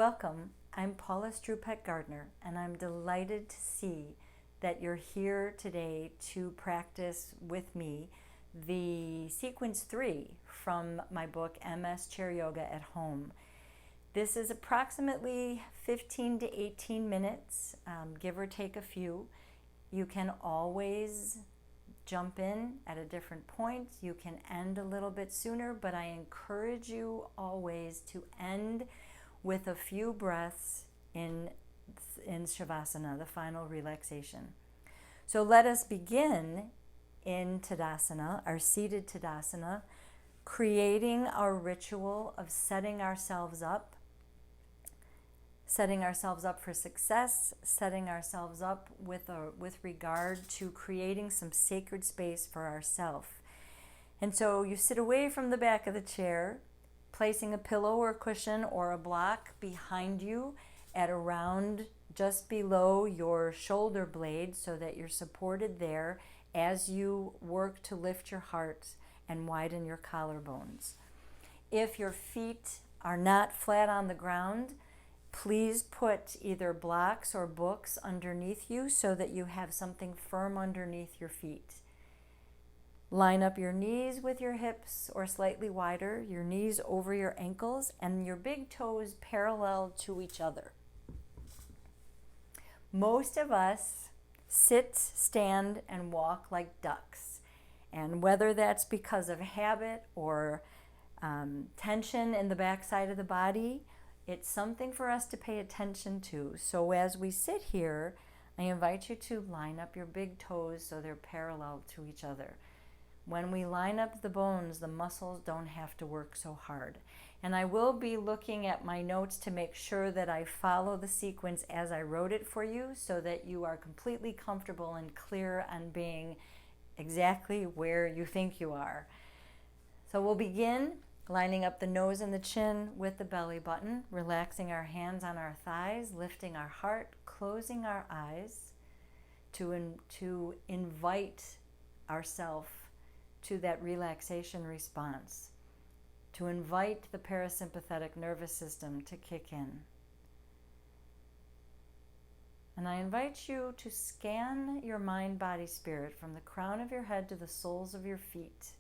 Welcome, I'm Paula Gardner, and I'm delighted to see that you're here today to practice with me the sequence 3 from my book, MS Chair Yoga at Home. This is approximately 15 to 18 minutes, give or take a few. You can always jump in at a different point. You can end a little bit sooner, but I encourage you always to end with a few breaths in Shavasana, the final relaxation. So let us begin in Tadasana, our seated Tadasana, creating our ritual of setting ourselves up for success, setting ourselves up with regard to creating some sacred space for ourselves. And so you sit away from the back of the chair, placing a pillow or a cushion or a block behind you at around just below your shoulder blade so that you're supported there as you work to lift your heart and widen your collarbones. If your feet are not flat on the ground, please put either blocks or books underneath you so that you have something firm underneath your feet. Line up your knees with your hips or slightly wider, your knees over your ankles, and your big toes parallel to each other. Most of us sit, stand, and walk like ducks. And whether that's because of habit or tension in the backside of the body, it's something for us to pay attention to. So as we sit here, I invite you to line up your big toes so they're parallel to each other. When we line up the bones, the muscles don't have to work so hard. And I will be looking at my notes to make sure that I follow the sequence as I wrote it for you so that you are completely comfortable and clear on being exactly where you think you are. So we'll begin lining up the nose and the chin with the belly button, relaxing our hands on our thighs, lifting our heart, closing our eyes to invite ourselves to that relaxation response, to invite the parasympathetic nervous system to kick in. And I invite you to scan your mind, body, spirit from the crown of your head to the soles of your feet,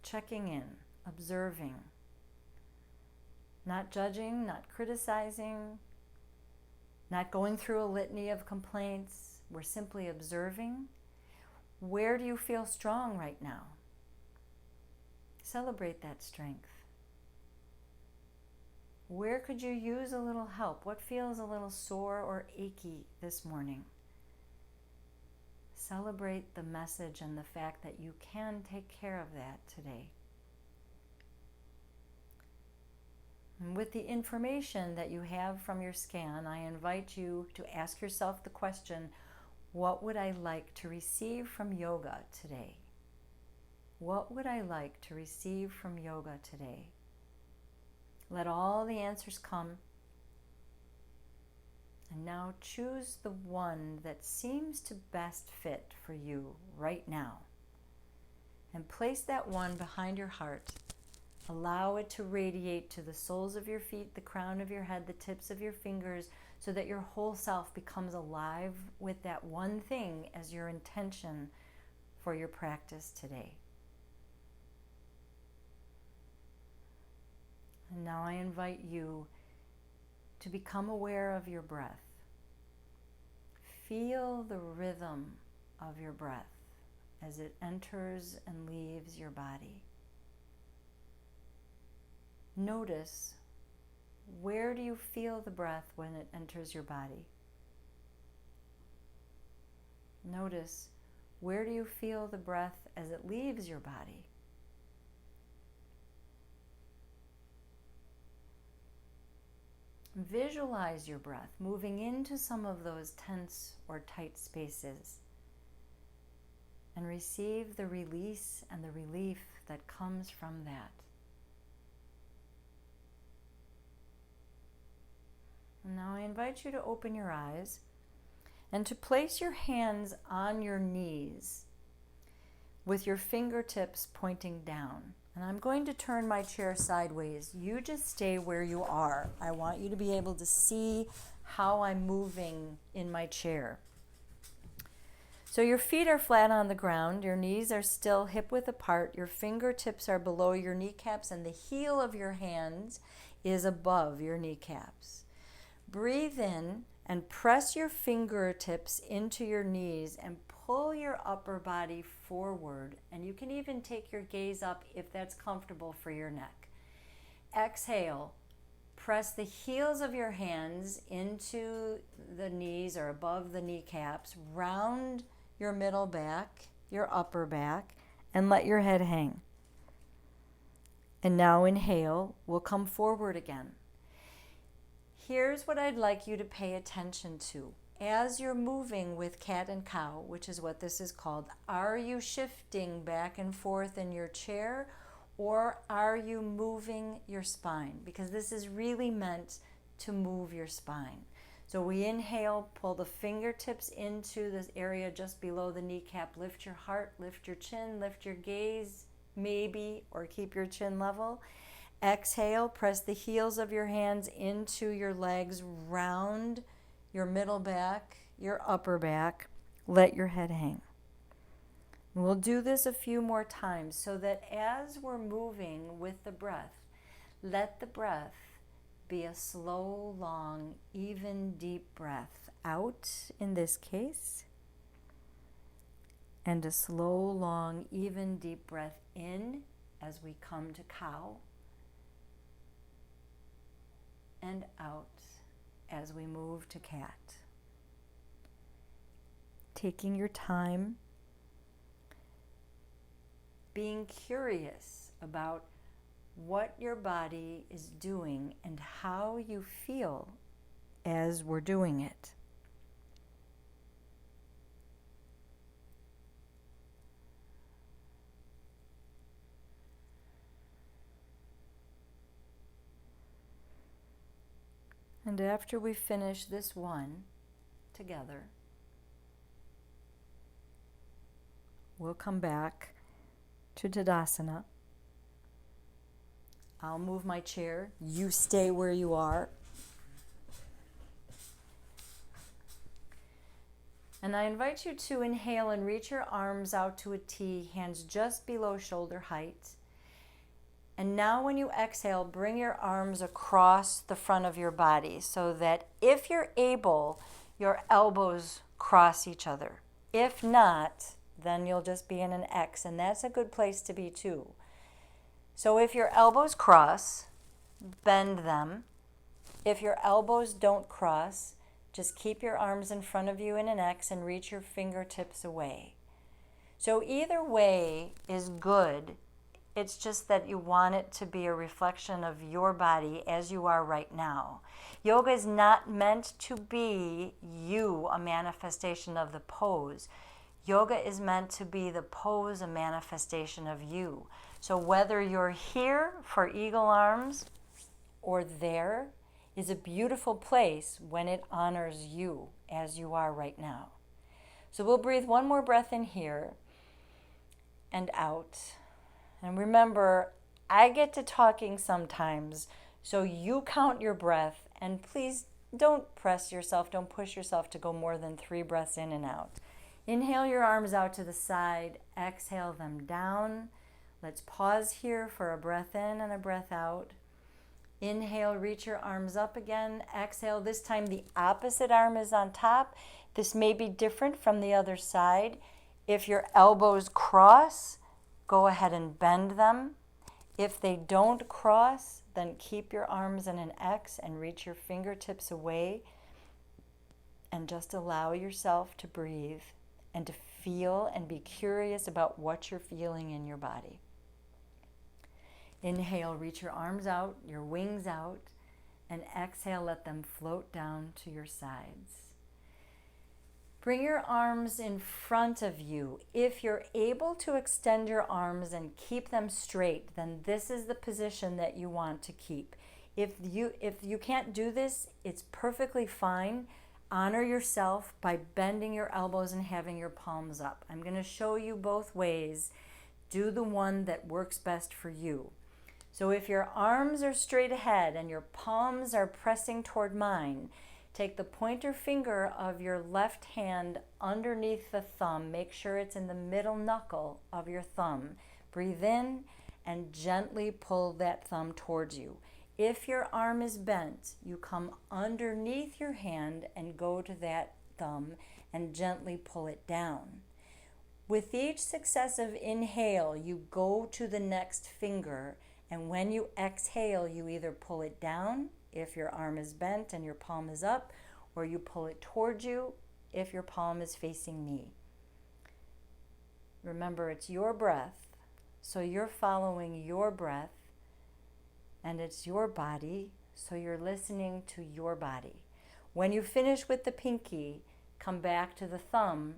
checking in, observing, not judging, not criticizing, not going through a litany of complaints. We're simply observing. Where do you feel strong right now? Celebrate that strength. Where could you use a little help? What feels a little sore or achy this morning? Celebrate the message and the fact that you can take care of that today. And with the information that you have from your scan, I invite you to ask yourself the question, what would I like to receive from yoga today? What would I like to receive from yoga today? Let all the answers come. And now choose the one that seems to best fit for you right now. And place that one behind your heart. Allow it to radiate to the soles of your feet, the crown of your head, the tips of your fingers, so that your whole self becomes alive with that one thing as your intention for your practice today. And now I invite you to become aware of your breath. Feel the rhythm of your breath as it enters and leaves your body. Notice, where do you feel the breath when it enters your body? Notice, where do you feel the breath as it leaves your body? Visualize your breath moving into some of those tense or tight spaces and receive the release and the relief that comes from that. Now I invite you to open your eyes and to place your hands on your knees with your fingertips pointing down. And I'm going to turn my chair sideways. You just stay where you are. I want you to be able to see how I'm moving in my chair. So your feet are flat on the ground, your knees are still hip width apart, your fingertips are below your kneecaps, and the heel of your hands is above your kneecaps. Breathe in and press your fingertips into your knees and pull your upper body forward. And you can even take your gaze up if that's comfortable for your neck. Exhale. Press the heels of your hands into the knees or above the kneecaps. Round your middle back, your upper back, and let your head hang. And now inhale. We'll come forward again. Here's what I'd like you to pay attention to. As you're moving with cat and cow, which is what this is called, are you shifting back and forth in your chair, or are you moving your spine? Because this is really meant to move your spine. So we inhale, pull the fingertips into this area just below the kneecap. Lift your heart, lift your chin, lift your gaze, maybe, or keep your chin level. Exhale, press the heels of your hands into your legs, round your middle back, your upper back. Let your head hang. We'll do this a few more times so that as we're moving with the breath, let the breath be a slow, long, even, deep breath out in this case, and a slow, long, even, deep breath in as we come to cow, and out as we move to cat. Taking your time, being curious about what your body is doing and how you feel as we're doing it. And after we finish this one together, we'll come back to Tadasana. I'll move my chair. You stay where you are. And I invite you to inhale and reach your arms out to a T, hands just below shoulder height. And now when you exhale, bring your arms across the front of your body so that if you're able, your elbows cross each other. If not, then you'll just be in an X, and that's a good place to be too. So if your elbows cross, bend them. If your elbows don't cross, just keep your arms in front of you in an X and reach your fingertips away. So either way is good. It's just that you want it to be a reflection of your body as you are right now. Yoga is not meant to be you, a manifestation of the pose. Yoga is meant to be the pose, a manifestation of you. So whether you're here for eagle arms or there is a beautiful place when it honors you as you are right now. So we'll breathe one more breath in here and out. And remember, I get to talking sometimes, so you count your breath, and please don't press yourself, don't push yourself to go more than 3 breaths in and out. Inhale your arms out to the side, exhale them down. Let's pause here for a breath in and a breath out. Inhale, reach your arms up again. Exhale, this time the opposite arm is on top. This may be different from the other side. If your elbows cross, go ahead and bend them. If they don't cross, then keep your arms in an X and reach your fingertips away and just allow yourself to breathe and to feel and be curious about what you're feeling in your body. Inhale, reach your arms out, your wings out, and exhale, let them float down to your sides. Bring your arms in front of you. If you're able to extend your arms and keep them straight, then this is the position that you want to keep. If you can't do this, it's perfectly fine. Honor yourself by bending your elbows and having your palms up. I'm going to show you both ways Do the one that works best for you. So if your arms are straight ahead and your palms are pressing toward mine, take the pointer finger of your left hand underneath the thumb. Make sure it's in the middle knuckle of your thumb. Breathe in and gently pull that thumb towards you. If your arm is bent, you come underneath your hand and go to that thumb and gently pull it down. With each successive inhale, you go to the next finger, and when you exhale, you either pull it down if your arm is bent and your palm is up, or you pull it towards you if your palm is facing me. Remember, it's your breath, so you're following your breath, and it's your body, so you're listening to your body. When you finish with the pinky, come back to the thumb,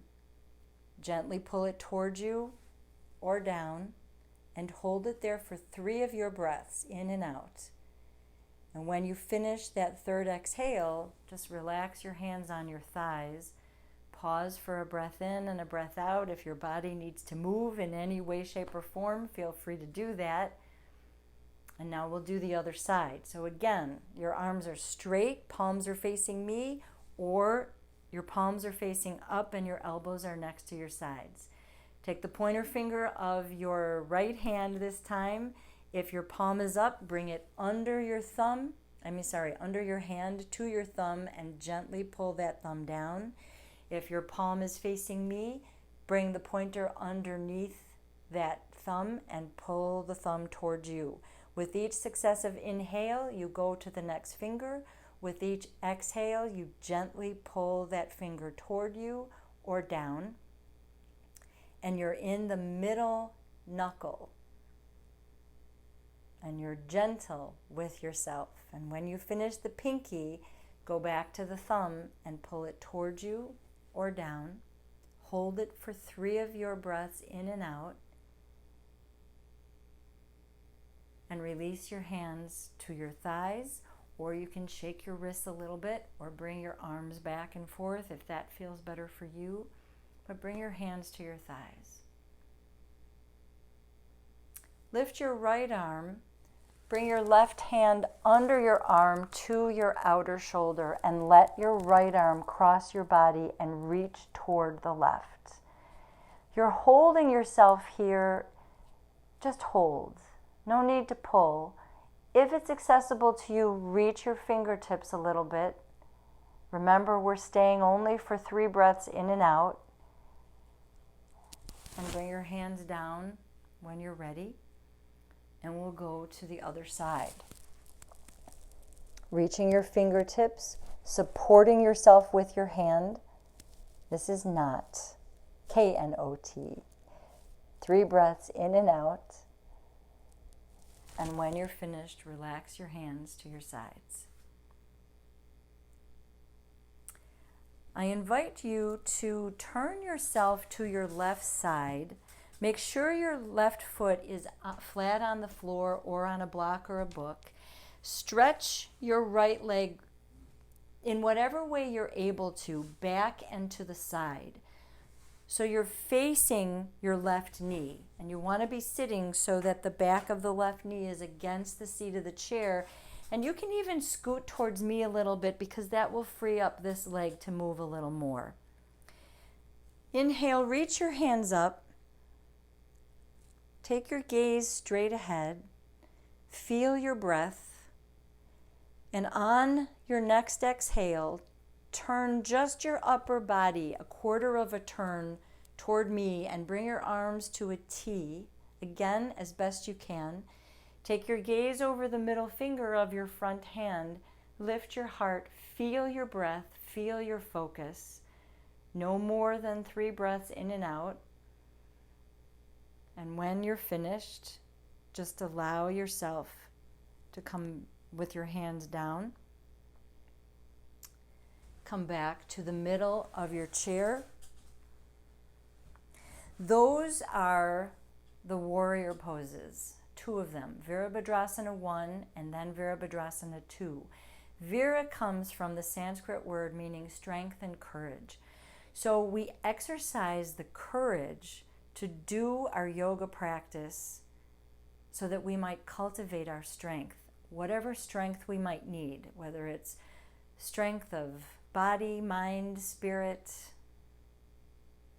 gently pull it towards you or down, and hold it there for 3 of your breaths, in and out. And when you finish that third exhale, just relax your hands on your thighs. Pause for a breath in and a breath out. If your body needs to move in any way, shape, or form, feel free to do that. And now we'll do the other side. So again, your arms are straight, palms are facing me, or your palms are facing up and your elbows are next to your sides. Take the pointer finger of your right hand this time. If your palm is up, bring it under your under your hand to your thumb and gently pull that thumb down. If your palm is facing me, bring the pointer underneath that thumb and pull the thumb towards you. With each successive inhale, you go to the next finger. With each exhale, you gently pull that finger toward you or down. And you're in the middle knuckle. And you're gentle with yourself. And when you finish the pinky, go back to the thumb and pull it towards you or down. Hold it for 3 of your breaths in and out. And release your hands to your thighs, or you can shake your wrists a little bit or bring your arms back and forth if that feels better for you. But bring your hands to your thighs. Lift your right arm. Bring your left hand under your arm to your outer shoulder and let your right arm cross your body and reach toward the left. You're holding yourself here. Just hold. No need to pull. If it's accessible to you, reach your fingertips a little bit. Remember, we're staying only for 3 breaths in and out. And bring your hands down when you're ready. And we'll go to the other side. Reaching your fingertips, supporting yourself with your hand. This is knot, K-N-O-T. 3 breaths in and out. And when you're finished, relax your hands to your sides. I invite you to turn yourself to your left side. Make sure your left foot is flat on the floor or on a block or a book. Stretch your right leg in whatever way you're able to, back and to the side. So you're facing your left knee, and you want to be sitting so that the back of the left knee is against the seat of the chair. And you can even scoot towards me a little bit because that will free up this leg to move a little more. Inhale, reach your hands up. Take your gaze straight ahead. Feel your breath. And on your next exhale, turn just your upper body 1/4 of a turn toward me and bring your arms to a T, again as best you can. Take your gaze over the middle finger of your front hand. Lift your heart, feel your breath, feel your focus. No more than 3 breaths in and out. And when you're finished, just allow yourself to come with your hands down. Come back to the middle of your chair. Those are the warrior poses, 2 of them, Virabhadrasana 1 and then Virabhadrasana 2. Vira comes from the Sanskrit word meaning strength and courage. So we exercise the courage to do our yoga practice so that we might cultivate our strength, whatever strength we might need, whether it's strength of body, mind, spirit.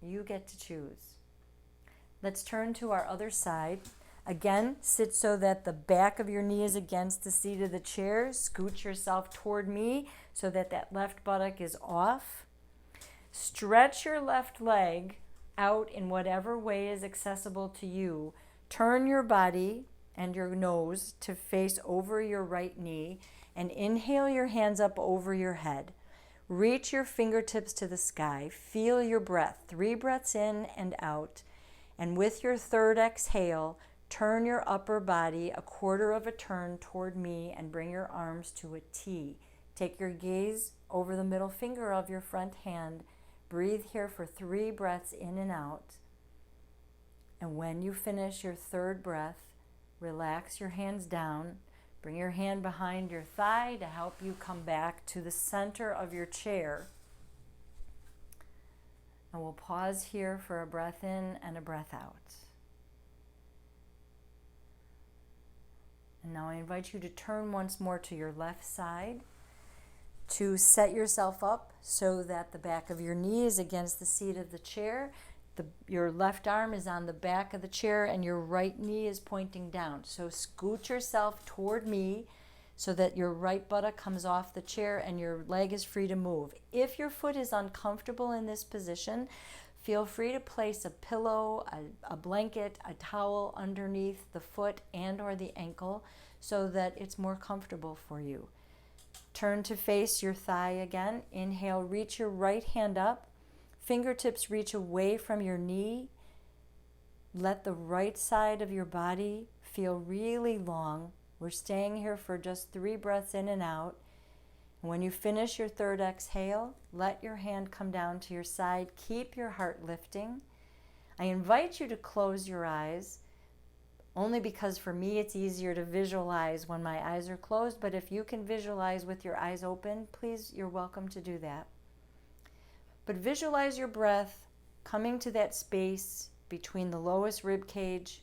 You get to choose. Let's turn to our other side. Again, sit so that the back of your knee is against the seat of the chair. Scoot yourself toward me so that that left buttock is off. Stretch your left leg out in whatever way is accessible to you. Turn your body and your nose to face over your right knee and inhale your hands up over your head. Reach your fingertips to the sky. Feel your breath. 3 breaths in and out. And with your third exhale, turn your upper body a quarter of a turn toward me and bring your arms to a T. Take your gaze over the middle finger of your front hand. Breathe here for 3 breaths in and out. And when you finish your third breath, relax your hands down. Bring your hand behind your thigh to help you come back to the center of your chair. And we'll pause here for a breath in and a breath out. And now I invite you to turn once more to your left side, to set yourself up so that the back of your knee is against the seat of the chair. Your left arm is on the back of the chair and your right knee is pointing down. So scoot yourself toward me so that your right buttock comes off the chair and your leg is free to move. If your foot is uncomfortable in this position, feel free to place a pillow, a blanket, a towel underneath the foot and or the ankle so that it's more comfortable for you. Turn to face your thigh again. Inhale, reach your right hand up. Fingertips reach away from your knee. Let the right side of your body feel really long. We're staying here for just 3 breaths in and out. And when you finish your third exhale, let your hand come down to your side. Keep your heart lifting. I invite you to close your eyes, only because for me it's easier to visualize when my eyes are closed, but if you can visualize with your eyes open, please, you're welcome to do that. But visualize your breath coming to that space between the lowest rib cage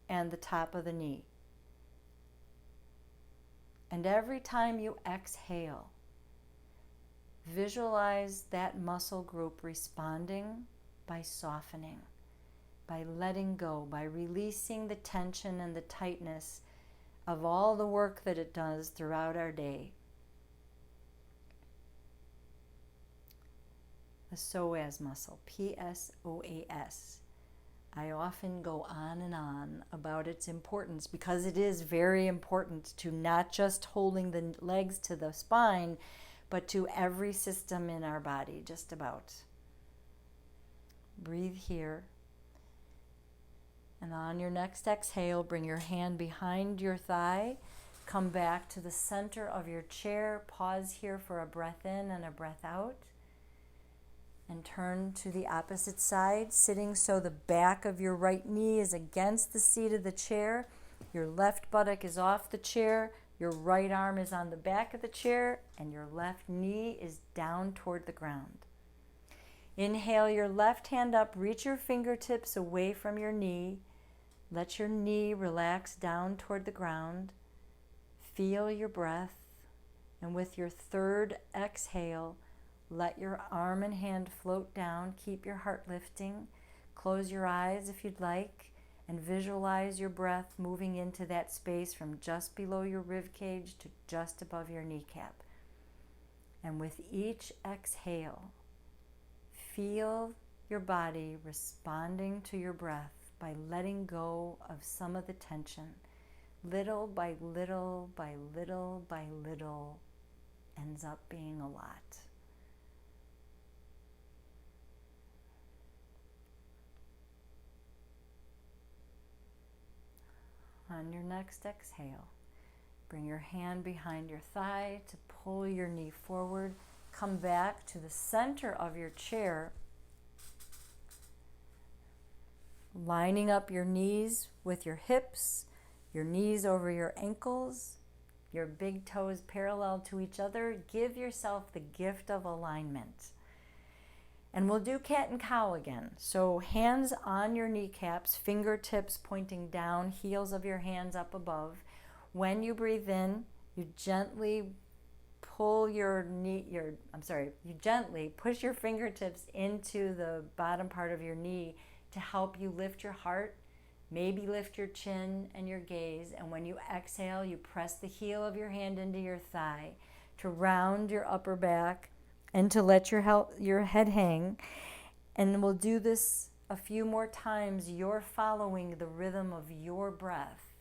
and the top of the knee. And every time you exhale, visualize that muscle group responding by softening, by letting go, by releasing the tension and the tightness of all the work that it does throughout our day. The psoas muscle, P-S-O-A-S. I often go on and on about its importance because it is very important to not just holding the legs to the spine, but to every system in our body, just about. Breathe here. And on your next exhale, bring your hand behind your thigh. Come back to the center of your chair. Pause here for a breath in and a breath out. And turn to the opposite side, sitting so the back of your right knee is against the seat of the chair. Your left buttock is off the chair. Your right arm is on the back of the chair. And your left knee is down toward the ground. Inhale your left hand up. Reach your fingertips away from your knee. Let your knee relax down toward the ground. Feel your breath. And with your third exhale, let your arm and hand float down. Keep your heart lifting. Close your eyes if you'd like and visualize your breath moving into that space from just below your rib cage to just above your kneecap. And with each exhale, feel your body responding to your breath by letting go of some of the tension. Little by little by little by little ends up being a lot. On your next exhale, bring your hand behind your thigh to pull your knee forward. Come back to the center of your chair, lining up your knees with your hips, your knees over your ankles, your big toes parallel to each other. Give yourself the gift of alignment. And we'll do cat and cow again. So hands on your kneecaps, fingertips pointing down, heels of your hands up above. When you breathe in, you gently pull you gently push your fingertips into the bottom part of your knee to help you lift your heart, maybe lift your chin and your gaze. And when you exhale, you press the heel of your hand into your thigh to round your upper back and to let your head hang. And we'll do this a few more times. You're following the rhythm of your breath,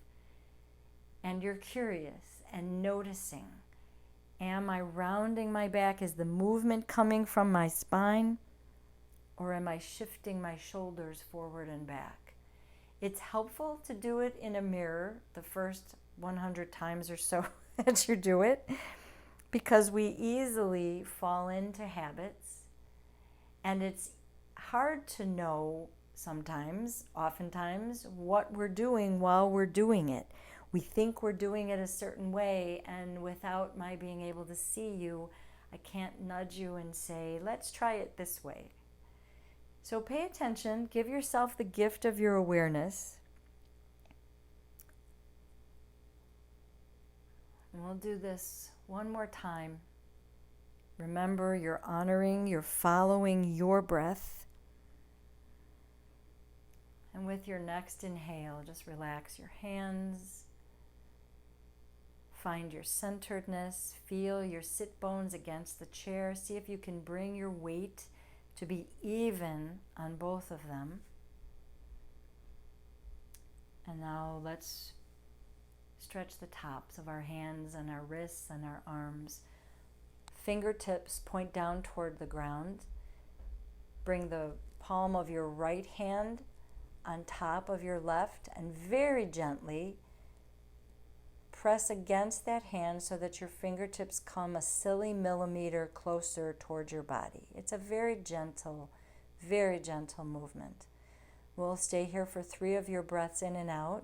and you're curious and noticing. Am I rounding my back? Is the movement coming from my spine? Or am I shifting my shoulders forward and back? It's helpful to do it in a mirror the first 100 times or so that you do it, because we easily fall into habits, and it's hard to know oftentimes, what we're doing while we're doing it. We think we're doing it a certain way, and without my being able to see you, I can't nudge you and say, let's try it this way. So pay attention, give yourself the gift of your awareness. And we'll do this one more time. Remember, you're following your breath. And with your next inhale, just relax your hands. Find your centeredness. Feel your sit bones against the chair. See if you can bring your weight to be even on both of them. And now let's stretch the tops of our hands and our wrists and our arms. Fingertips point down toward the ground. Bring the palm of your right hand on top of your left, and very gently press against that hand so that your fingertips come a silly millimeter closer towards your body. It's a very gentle movement. We'll stay here for 3 of your breaths in and out.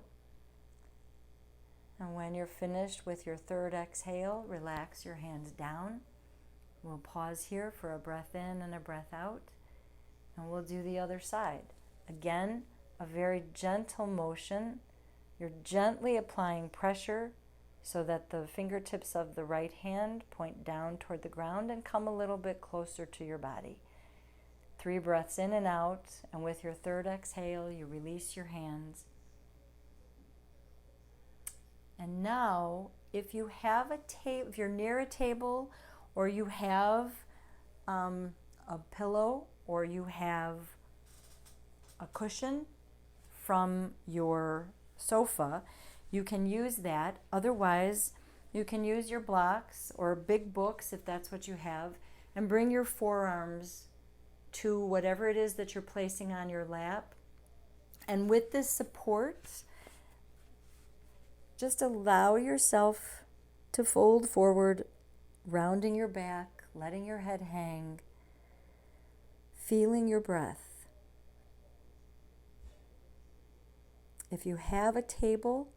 And when you're finished with your third exhale, relax your hands down. We'll pause here for a breath in and a breath out. And we'll do the other side. Again, a very gentle motion. You're gently applying pressure so that the fingertips of the right hand point down toward the ground and come a little bit closer to your body. 3 breaths in and out, and with your third exhale, you release your hands. And now, if you have if you're near a table, or you have a pillow, or you have a cushion from your sofa, you can use that. Otherwise, you can use your blocks or big books if that's what you have, and bring your forearms to whatever it is that you're placing on your lap. And with this support, just allow yourself to fold forward, rounding your back, letting your head hang, feeling your breath. If you have a table,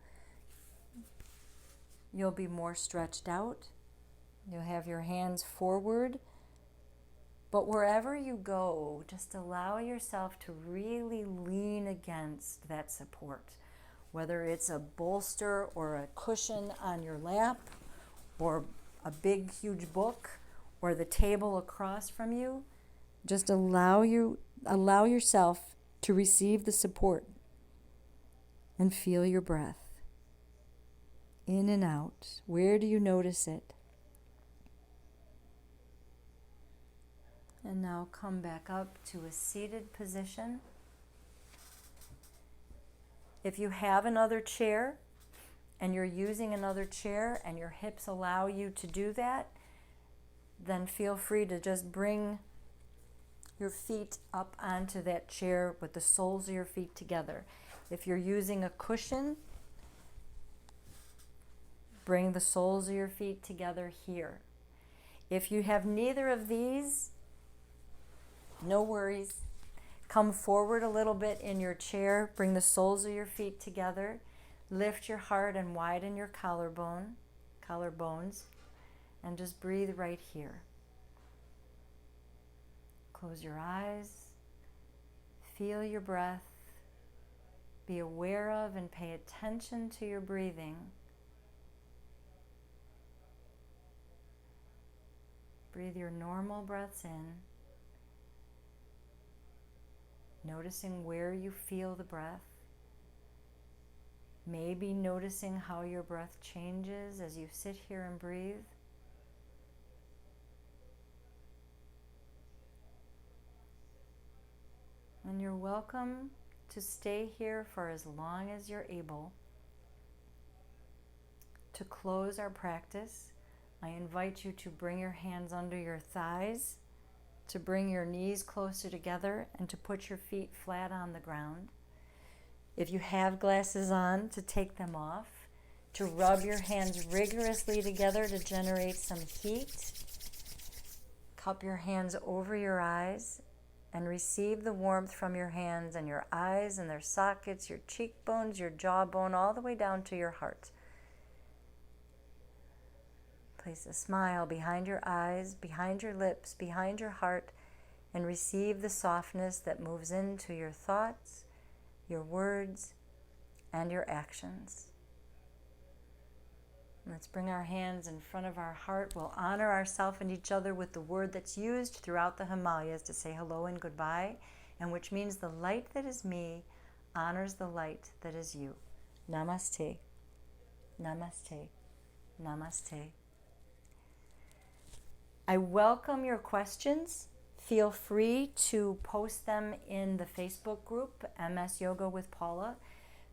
you'll be more stretched out. You'll have your hands forward. But wherever you go, just allow yourself to really lean against that support. Whether it's a bolster or a cushion on your lap, or a big, huge book, or the table across from you, just allow yourself to receive the support and feel your breath in and out. Where do you notice it? And now come back up to a seated position. If you have another chair and you're using another chair and your hips allow you to do that, then feel free to just bring your feet up onto that chair with the soles of your feet together. If you're using a cushion, bring the soles of your feet together here. If you have neither of these, no worries. Come forward a little bit in your chair. Bring the soles of your feet together. Lift your heart and widen your collarbones. And just breathe right here. Close your eyes. Feel your breath. Be aware of and pay attention to your breathing. Breathe your normal breaths in, noticing where you feel the breath. Maybe noticing how your breath changes as you sit here and breathe. And you're welcome to stay here for as long as you're able. To close our practice, I invite you to bring your hands under your thighs, to bring your knees closer together, and to put your feet flat on the ground. If you have glasses on, to take them off, to rub your hands rigorously together to generate some heat. Cup your hands over your eyes and receive the warmth from your hands and your eyes and their sockets, your cheekbones, your jawbone, all the way down to your heart. Place a smile behind your eyes, behind your lips, behind your heart, and receive the softness that moves into your thoughts, your words, and your actions. Let's bring our hands in front of our heart. We'll honor ourselves and each other with the word that's used throughout the Himalayas to say hello and goodbye, and which means the light that is me honors the light that is you. Namaste. Namaste. Namaste. I welcome your questions. Feel free to post them in the Facebook group, MS Yoga with Paula.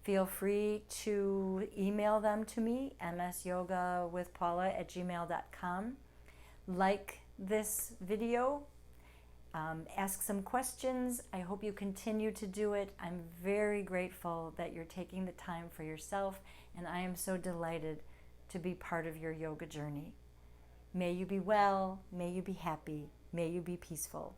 Feel free to email them to me, msyogawithpaula@gmail.com. Like this video, ask some questions. I hope you continue to do it. I'm very grateful that you're taking the time for yourself, and I am so delighted to be part of your yoga journey. May you be well, may you be happy, may you be peaceful.